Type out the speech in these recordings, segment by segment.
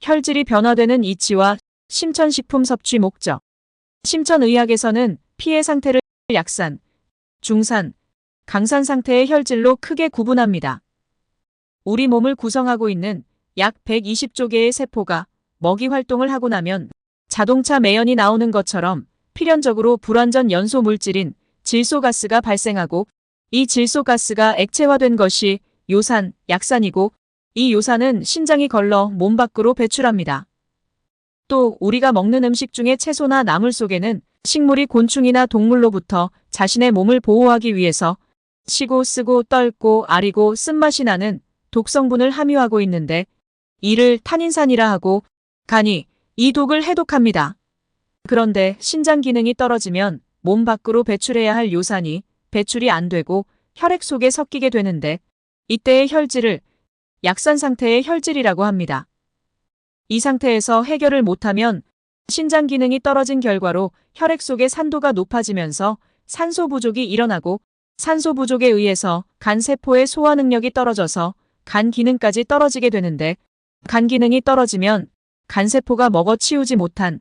혈질이 변화되는 이치와 심천식품 섭취 목적. 심천의학에서는 피의 상태를 약산, 중산, 강산 상태의 혈질로 크게 구분합니다. 우리 몸을 구성하고 있는 약 120조 개의 세포가 먹이 활동을 하고 나면 자동차 매연이 나오는 것처럼 필연적으로 불완전 연소 물질인 질소가스가 발생하고, 이 질소가스가 액체화된 것이 요산, 약산이고, 이 요산은 신장이 걸러 몸 밖으로 배출합니다. 또 우리가 먹는 음식 중에 채소나 나물 속에는 식물이 곤충이나 동물로부터 자신의 몸을 보호하기 위해서 시고 쓰고 떫고 아리고 쓴맛이 나는 독성분을 함유하고 있는데, 이를 탄닌산이라 하고, 간이 이 독을 해독합니다. 그런데 신장 기능이 떨어지면 몸 밖으로 배출해야 할 요산이 배출이 안 되고 혈액 속에 섞이게 되는데, 이때의 혈질을 약산 상태의 혈질이라고 합니다. 이 상태에서 해결을 못하면 신장 기능이 떨어진 결과로 혈액 속의 산도가 높아지면서 산소 부족이 일어나고, 산소 부족에 의해서 간 세포의 소화 능력이 떨어져서 간 기능까지 떨어지게 되는데, 간 기능이 떨어지면 간 세포가 먹어 치우지 못한,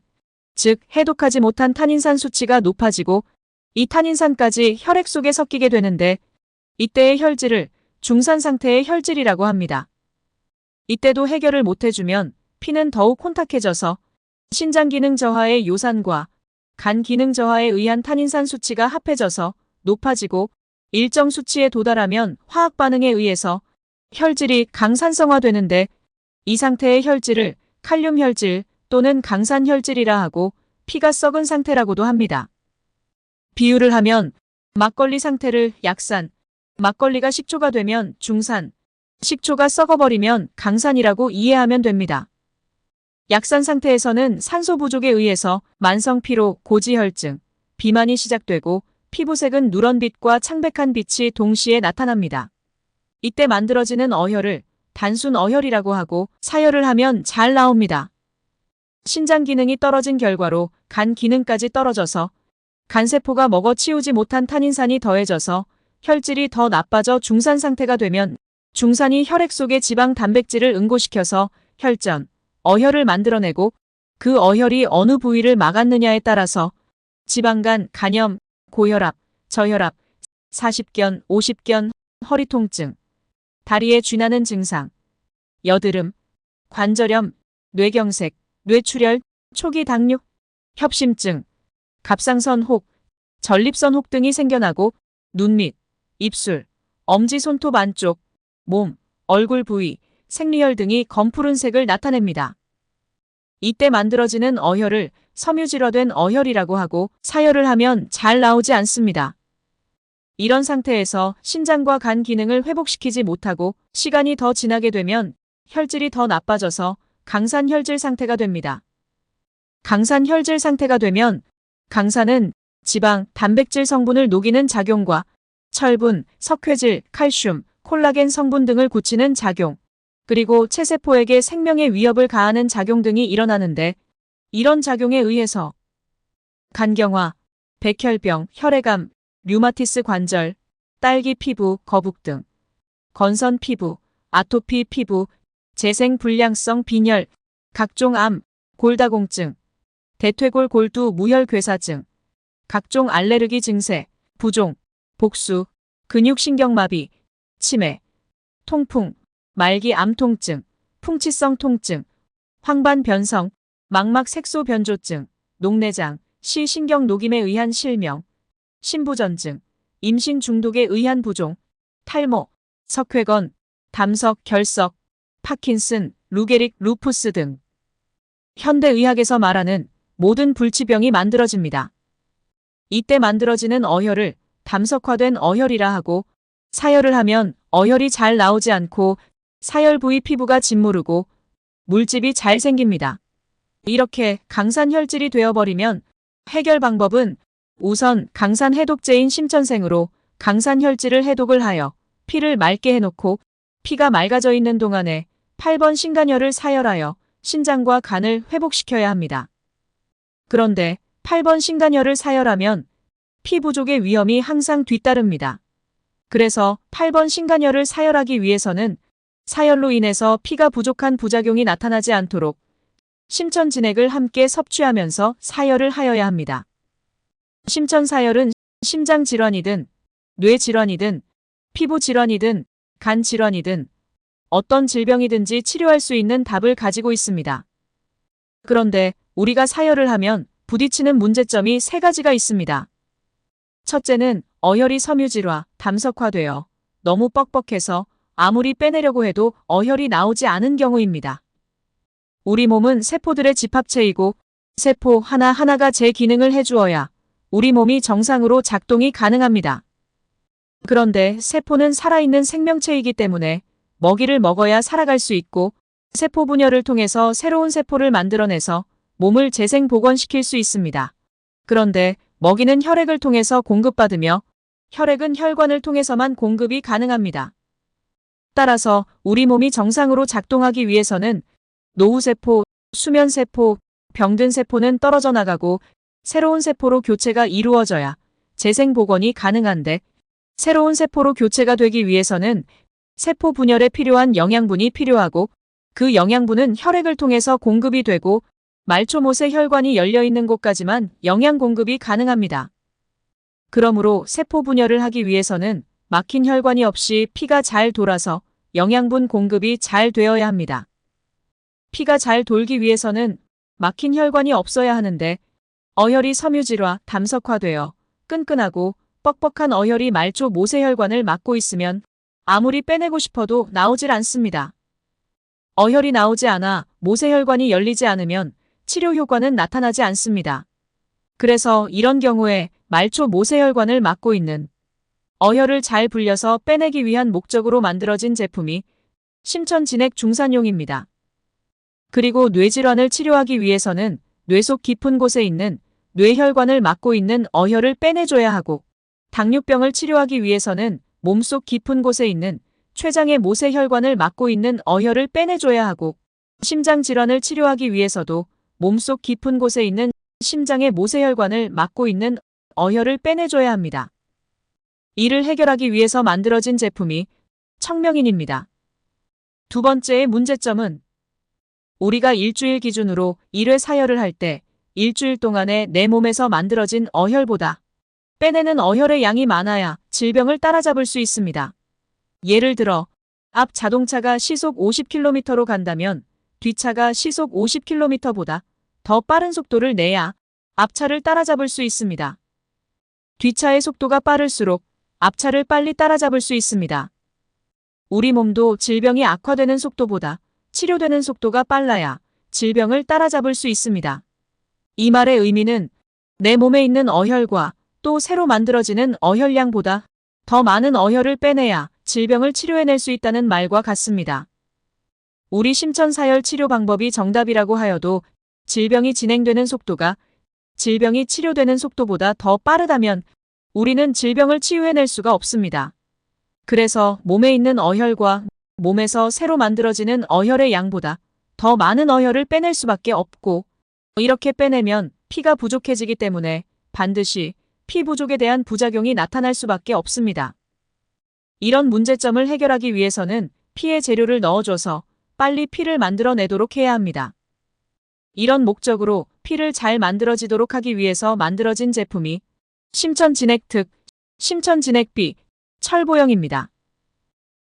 즉 해독하지 못한 탄닌산 수치가 높아지고, 이 탄닌산까지 혈액 속에 섞이게 되는데, 이때의 혈질을 중산 상태의 혈질이라고 합니다. 이때도 해결을 못해주면 피는 더욱 혼탁해져서 신장 기능 저하의 요산과 간 기능 저하에 의한 탄닌산 수치가 합해져서 높아지고, 일정 수치에 도달하면 화학 반응에 의해서 혈질이 강산성화되는데, 이 상태의 혈질을 칼륨 혈질 또는 강산 혈질이라 하고, 피가 썩은 상태라고도 합니다. 비유를 하면 막걸리 상태를 약산, 막걸리가 식초가 되면 중산, 식초가 썩어버리면 강산이라고 이해하면 됩니다. 약산 상태에서는 산소 부족에 의해서 만성 피로, 고지혈증, 비만이 시작되고, 피부색은 누런빛과 창백한 빛이 동시에 나타납니다. 이때 만들어지는 어혈을 단순 어혈이라고 하고, 사혈을 하면 잘 나옵니다. 신장 기능이 떨어진 결과로 간 기능까지 떨어져서 간세포가 먹어 치우지 못한 탄닌산이 더해져서 혈질이 더 나빠져 중산 상태가 되면, 중산이 혈액 속의 지방 단백질을 응고시켜서 혈전, 어혈을 만들어내고, 그 어혈이 어느 부위를 막았느냐에 따라서 지방간, 간염, 고혈압, 저혈압, 40견, 50견, 허리 통증, 다리에 쥐나는 증상, 여드름, 관절염, 뇌경색, 뇌출혈, 초기 당뇨, 협심증, 갑상선 혹, 전립선 혹 등이 생겨나고, 눈 및 입술, 엄지 손톱 안쪽, 몸, 얼굴 부위, 생리혈 등이 검푸른 색을 나타냅니다. 이때 만들어지는 어혈을 섬유질화된 어혈이라고 하고, 사혈을 하면 잘 나오지 않습니다. 이런 상태에서 신장과 간 기능을 회복시키지 못하고 시간이 더 지나게 되면 혈질이 더 나빠져서 강산 혈질 상태가 됩니다. 강산 혈질 상태가 되면, 강산은 지방, 단백질 성분을 녹이는 작용과 철분, 석회질, 칼슘, 콜라겐 성분 등을 굳히는 작용, 그리고 체세포에게 생명의 위협을 가하는 작용 등이 일어나는데, 이런 작용에 의해서 간경화, 백혈병, 혈액암, 류마티스 관절, 딸기 피부, 거북 등, 건선 피부, 아토피 피부, 재생불량성 빈혈, 각종 암, 골다공증, 대퇴골 골두 무혈괴사증, 각종 알레르기 증세, 부종, 복수, 근육신경마비, 치매, 통풍, 말기 암통증, 풍치성 통증, 황반변성, 망막색소변조증, 녹내장, 시신경 녹임에 의한 실명, 신부전증, 임신 중독에 의한 부종, 탈모, 석회건, 담석, 결석, 파킨슨, 루게릭, 루푸스 등 현대의학에서 말하는 모든 불치병이 만들어집니다. 이때 만들어지는 어혈을 담석화된 어혈이라 하고, 사혈을 하면 어혈이 잘 나오지 않고 사혈 부위 피부가 짓무르고 물집이 잘 생깁니다. 이렇게 강산 혈질이 되어버리면 해결 방법은 우선 강산 해독제인 심천생으로 강산 혈질을 해독을 하여 피를 맑게 해놓고, 피가 맑아져 있는 동안에 8번 신간혈을 사혈하여 신장과 간을 회복시켜야 합니다. 그런데 8번 신간혈을 사혈하면 피 부족의 위험이 항상 뒤따릅니다. 그래서 8번 신간혈을 사혈하기 위해서는 사혈로 인해서 피가 부족한 부작용이 나타나지 않도록 심천진액을 함께 섭취하면서 사열을 하여야 합니다. 심천사열은 심장질환이든 뇌질환이든 피부질환이든 간질환이든 어떤 질병이든지 치료할 수 있는 답을 가지고 있습니다. 그런데 우리가 사열을 하면 부딪히는 문제점이 세 가지가 있습니다. 첫째는 어혈이 섬유질화, 담석화되어 너무 뻑뻑해서 아무리 빼내려고 해도 어혈이 나오지 않은 경우입니다. 우리 몸은 세포들의 집합체이고 세포 하나하나가 제 기능을 해주어야 우리 몸이 정상으로 작동이 가능합니다. 그런데 세포는 살아있는 생명체이기 때문에 먹이를 먹어야 살아갈 수 있고 세포 분열을 통해서 새로운 세포를 만들어내서 몸을 재생복원시킬 수 있습니다. 그런데 먹이는 혈액을 통해서 공급받으며 혈액은 혈관을 통해서만 공급이 가능합니다. 따라서 우리 몸이 정상으로 작동하기 위해서는 노후세포, 수면세포, 병든 세포는 떨어져 나가고 새로운 세포로 교체가 이루어져야 재생복원이 가능한데 새로운 세포로 교체가 되기 위해서는 세포 분열에 필요한 영양분이 필요하고 그 영양분은 혈액을 통해서 공급이 되고 말초못의 혈관이 열려있는 곳까지만 영양 공급이 가능합니다. 그러므로 세포 분열을 하기 위해서는 막힌 혈관이 없이 피가 잘 돌아서 영양분 공급이 잘 되어야 합니다. 피가 잘 돌기 위해서는 막힌 혈관이 없어야 하는데 어혈이 섬유질화, 담석화되어 끈끈하고 뻑뻑한 어혈이 말초 모세혈관을 막고 있으면 아무리 빼내고 싶어도 나오질 않습니다. 어혈이 나오지 않아 모세혈관이 열리지 않으면 치료 효과는 나타나지 않습니다. 그래서 이런 경우에 말초 모세혈관을 막고 있는 어혈을 잘 불려서 빼내기 위한 목적으로 만들어진 제품이 심천진액 중산용입니다. 그리고 뇌질환을 치료하기 위해서는 뇌 속 깊은 곳에 있는 뇌혈관을 막고 있는 어혈을 빼내줘야 하고 당뇨병을 치료하기 위해서는 몸속 깊은 곳에 있는 췌장의 모세혈관을 막고 있는 어혈을 빼내줘야 하고 심장질환을 치료하기 위해서도 몸속 깊은 곳에 있는 심장의 모세혈관을 막고 있는 어혈을 빼내줘야 합니다. 이를 해결하기 위해서 만들어진 제품이 청명인입니다. 두 번째의 문제점은 우리가 일주일 기준으로 1회 사열을 할 때 일주일 동안에 내 몸에서 만들어진 어혈보다 빼내는 어혈의 양이 많아야 질병을 따라잡을 수 있습니다. 예를 들어 앞 자동차가 시속 50km로 간다면 뒷차가 시속 50km보다 더 빠른 속도를 내야 앞차를 따라잡을 수 있습니다. 뒷차의 속도가 빠를수록 앞차를 빨리 따라잡을 수 있습니다. 우리 몸도 질병이 악화되는 속도보다 치료되는 속도가 빨라야 질병을 따라잡을 수 있습니다. 이 말의 의미는 내 몸에 있는 어혈과 또 새로 만들어지는 어혈량보다 더 많은 어혈을 빼내야 질병을 치료해낼 수 있다는 말과 같습니다. 우리 심천사열 치료 방법이 정답이라고 하여도 질병이 진행되는 속도가 질병이 치료되는 속도보다 더 빠르다면 우리는 질병을 치유해낼 수가 없습니다. 그래서 몸에 있는 어혈과 몸에서 새로 만들어지는 어혈의 양보다 더 많은 어혈을 빼낼 수밖에 없고 이렇게 빼내면 피가 부족해지기 때문에 반드시 피 부족에 대한 부작용이 나타날 수밖에 없습니다. 이런 문제점을 해결하기 위해서는 피에 재료를 넣어줘서 빨리 피를 만들어내도록 해야 합니다. 이런 목적으로 피를 잘 만들어지도록 하기 위해서 만들어진 제품이 심천진액 특, 심천진액비, 철보형입니다.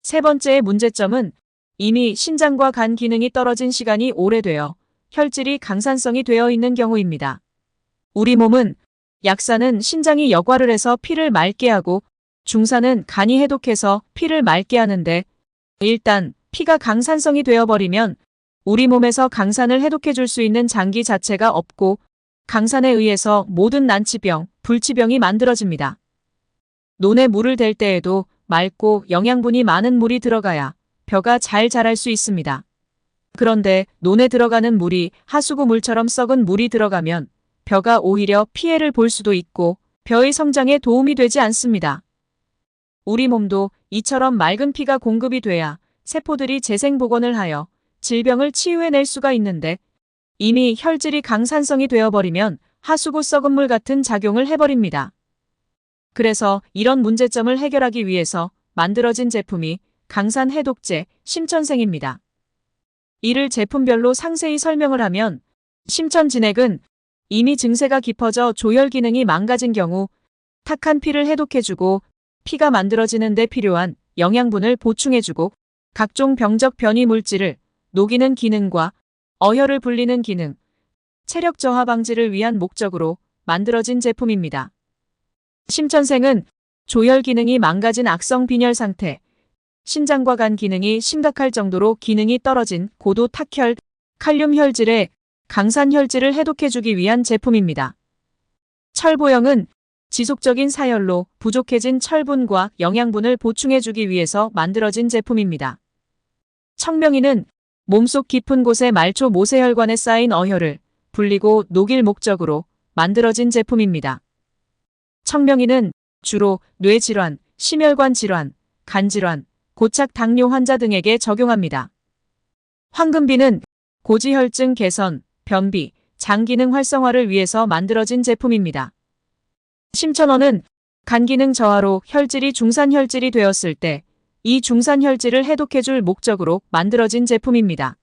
세 번째의 문제점은 이미 신장과 간 기능이 떨어진 시간이 오래되어 혈질이 강산성이 되어 있는 경우입니다. 우리 몸은 약산은 신장이 역할을 해서 피를 맑게 하고 중산은 간이 해독해서 피를 맑게 하는데 일단 피가 강산성이 되어버리면 우리 몸에서 강산을 해독해 줄 수 있는 장기 자체가 없고 강산에 의해서 모든 난치병, 불치병이 만들어집니다. 논에 물을 댈 때에도 맑고 영양분이 많은 물이 들어가야 벼가 잘 자랄 수 있습니다. 그런데 논에 들어가는 물이 하수구 물처럼 썩은 물이 들어가면 벼가 오히려 피해를 볼 수도 있고 벼의 성장에 도움이 되지 않습니다. 우리 몸도 이처럼 맑은 피가 공급이 돼야 세포들이 재생복원을 하여 질병을 치유해낼 수가 있는데 이미 혈질이 강산성이 되어버리면 하수구 썩은 물 같은 작용을 해버립니다. 그래서 이런 문제점을 해결하기 위해서 만들어진 제품이 강산 해독제 심천생입니다. 이를 제품별로 상세히 설명을 하면 심천진액은 이미 증세가 깊어져 조혈 기능이 망가진 경우 탁한 피를 해독해주고 피가 만들어지는 데 필요한 영양분을 보충해주고 각종 병적 변이 물질을 녹이는 기능과 어혈을 불리는 기능, 체력 저하 방지를 위한 목적으로 만들어진 제품입니다. 심천생은 조혈 기능이 망가진 악성 빈혈 상태, 신장과 간 기능이 심각할 정도로 기능이 떨어진 고도 탁혈, 칼륨 혈질의 강산 혈질을 해독해주기 위한 제품입니다. 철보형은 지속적인 사열로 부족해진 철분과 영양분을 보충해주기 위해서 만들어진 제품입니다. 청명이는 몸속 깊은 곳의 말초 모세혈관에 쌓인 어혈을 불리고 녹일 목적으로 만들어진 제품입니다. 청명이는 주로 뇌질환, 심혈관 질환, 간질환, 고착 당뇨 환자 등에게 적용합니다. 황금비는 고지혈증 개선, 변비, 장 기능 활성화를 위해서 만들어진 제품입니다. 심천원은 간 기능 저하로 혈질이 중산혈질이 되었을 때 이 중산혈질을 해독해줄 목적으로 만들어진 제품입니다.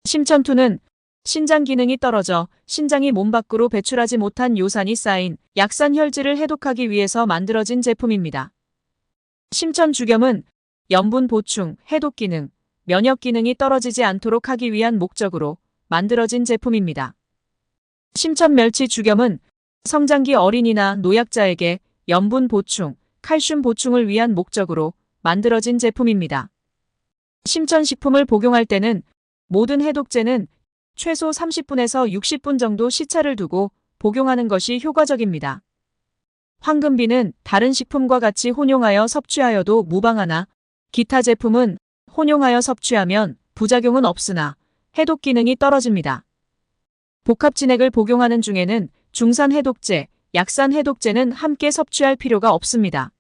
심천투는 신장 기능이 떨어져 신장이 몸 밖으로 배출하지 못한 요산이 쌓인 약산 혈질을 해독하기 위해서 만들어진 제품입니다. 심천주겸은 염분 보충, 해독 기능, 면역 기능이 떨어지지 않도록 하기 위한 목적으로 만들어진 제품입니다. 심천멸치주겸은 성장기 어린이나 노약자에게 염분 보충, 칼슘 보충을 위한 목적으로 만들어진 제품입니다. 심천식품을 복용할 때는 모든 해독제는 최소 30분에서 60분 정도 시차를 두고 복용하는 것이 효과적입니다. 황금비는 다른 식품과 같이 혼용하여 섭취하여도 무방하나 기타 제품은 혼용하여 섭취하면 부작용은 없으나 해독 기능이 떨어집니다. 복합진액을 복용하는 중에는 중산 해독제, 약산 해독제는 함께 섭취할 필요가 없습니다.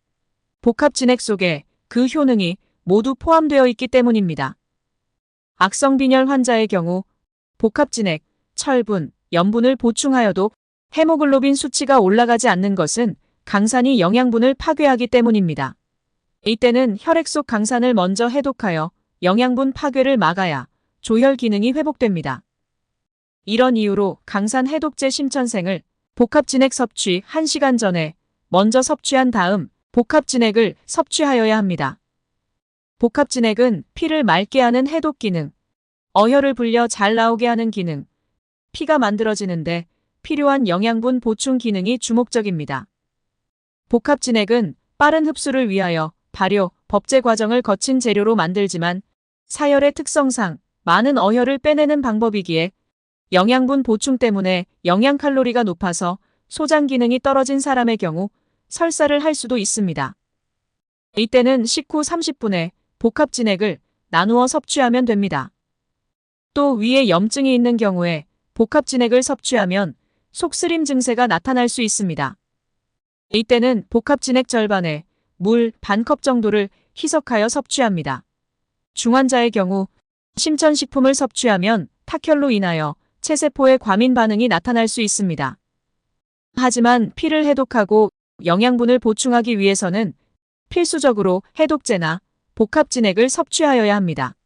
복합진액 속에 그 효능이 모두 포함되어 있기 때문입니다. 악성빈혈 환자의 경우 복합진액, 철분, 염분을 보충하여도 헤모글로빈 수치가 올라가지 않는 것은 강산이 영양분을 파괴하기 때문입니다. 이때는 혈액 속 강산을 먼저 해독하여 영양분 파괴를 막아야 조혈 기능이 회복됩니다. 이런 이유로 강산 해독제 심천생을 복합진액 섭취 1시간 전에 먼저 섭취한 다음 복합진액을 섭취하여야 합니다. 복합진액은 피를 맑게 하는 해독 기능, 어혈을 불려 잘 나오게 하는 기능, 피가 만들어지는데 필요한 영양분 보충 기능이 주목적입니다. 복합진액은 빠른 흡수를 위하여 발효, 법제 과정을 거친 재료로 만들지만 사열의 특성상 많은 어혈을 빼내는 방법이기에 영양분 보충 때문에 영양칼로리가 높아서 소장 기능이 떨어진 사람의 경우 설사를 할 수도 있습니다. 이때는 식후 30분에 복합진액을 나누어 섭취하면 됩니다. 또 위에 염증이 있는 경우에 복합진액을 섭취하면 속쓰림 증세가 나타날 수 있습니다. 이때는 복합진액 절반에 물 반컵 정도를 희석하여 섭취합니다. 중환자의 경우 심천식품을 섭취하면 탁혈로 인하여 체세포의 과민 반응이 나타날 수 있습니다. 하지만 피를 해독하고 영양분을 보충하기 위해서는 필수적으로 해독제나 복합진액을 섭취하여야 합니다.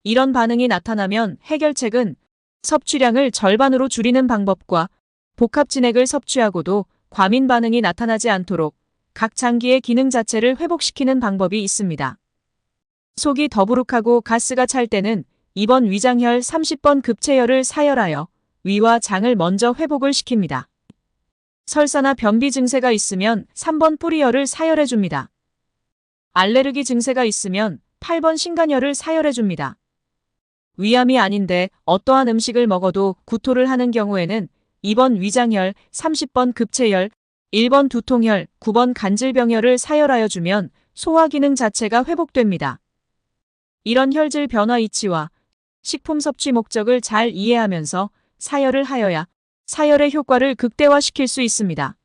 이런 반응이 나타나면 해결책은 섭취량을 절반으로 줄이는 방법과 복합진액을 섭취하고도 과민 반응이 나타나지 않도록 각 장기의 기능 자체를 회복시키는 방법이 있습니다. 속이 더부룩하고 가스가 찰 때는 2번 위장혈 30번 급체혈을 사열하여 위와 장을 먼저 회복을 시킵니다. 설사나 변비 증세가 있으면 3번 뿌리혈을 사열해줍니다. 알레르기 증세가 있으면 8번 신간혈을 사열해줍니다. 위암이 아닌데 어떠한 음식을 먹어도 구토를 하는 경우에는 2번 위장혈, 30번 급체혈, 1번 두통혈, 9번 간질병혈을 사열하여 주면 소화 기능 자체가 회복됩니다. 이런 혈질 변화 이치와 식품 섭취 목적을 잘 이해하면서 사열을 하여야 사열의 효과를 극대화시킬 수 있습니다.